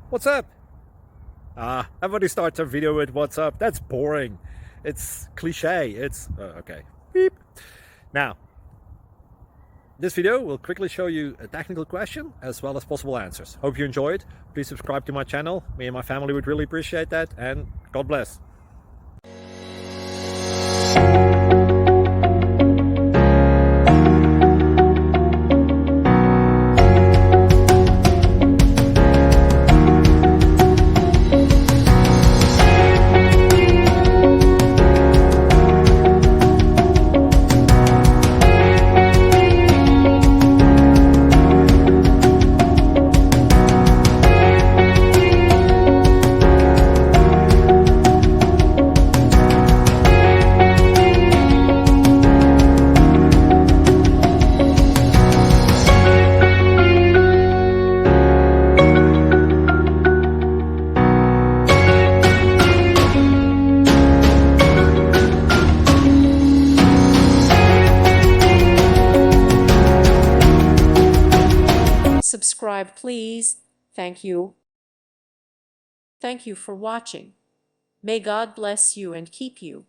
What's up? Everybody starts a video with what's up. That's boring. It's cliche. It's okay. Beep. Now, this video will quickly show you a technical question as well as possible answers. Hope you enjoy it. Please subscribe to my channel. Me and my family would really appreciate that, and God bless. Subscribe, please. Thank you. Thank you for watching. May God bless you and keep you.